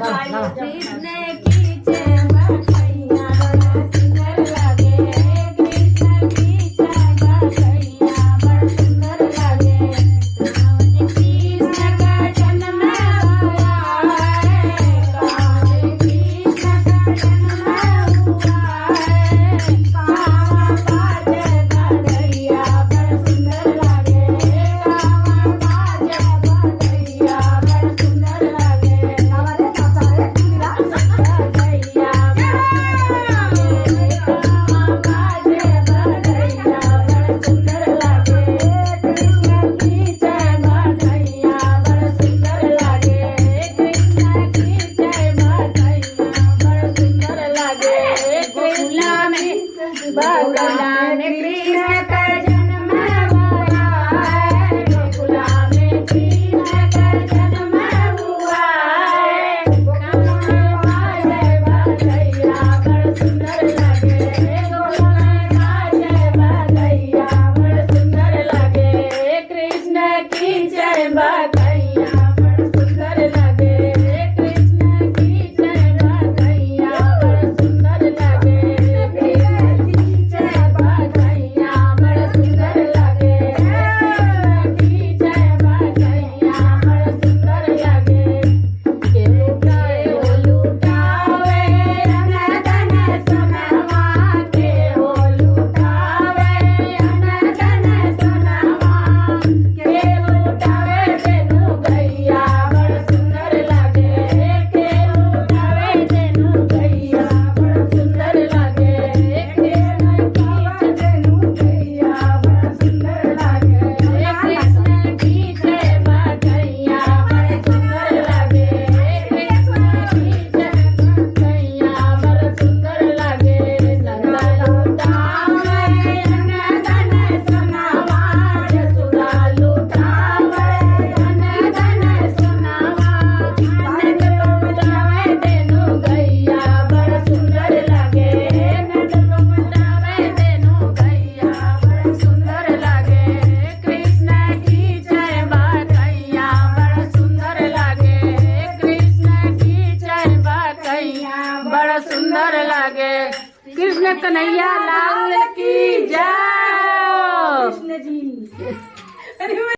कृष्ण की जय बधैया बड़ा सुंदर लगे कृष्ण की जय बधैया बड़ा सुंदर लगे कृष्ण का जन्म हुआ है कृष्ण का जन्म हुआ है कावा बाजे बधैया बड़ा सुंदर लगे कावा बाजे बधैया बड़ा सुंदर लगे हमारे चाचा है बधैया बधैया कावा बाजे बधैया बड़ा सुंदर लगे कृष्ण की जय बधैया बड़ा सुंदर लगे कृष्ण की जय बधैया बड़ा सुंदर लगे गोकुला में कृष्ण का जन्म हुआ है गोकुला में कृष्ण का जन्म हुआ है गोकुला में बाजे बधैया बड़ा सुंदर लगे गोकुला में बाजे बधैया बड़ा सुंदर लगे कृष्ण की जय बधैया बड़ा सुंदर लगे कृष्ण की जय बधैया बड़ा सुंदर लगे कृष्ण की जय बधैया बड़ा सुंदर लगे कृष्ण की जय बधैया बड़ा सुंदर लगे के लुटाए ओ लुटावे अन धन सोनवा के ओ लुटावे अन धन सोनवा के लुटावे तेनु गैया बड़ा सुंदर लगे के लुटावे तेनु गैया बड़ा सुंदर लगे कृष्ण की तेनु गैया बड़ा सुंदर लगे कृष्ण की जय बधैया बड़ा सुंदर लगे कृष्ण की जय बधैया बड़ा सुंदर लगे नंद लुटावे अन धन सोनवा यशोदा लुटावे अन धन सोनवा नंद लुटावे तेनु गैया बड़ा सुंदर लगे नंद लुटावे तेनु गैया बड़ा सुंदर लगे कृष्ण की जय बधैया बड़ा सुंदर लगे कृष्ण की जय बधैया बड़ा सुंदर लगे कृष्ण कन्हैया लाल की जय। कृष्ण जी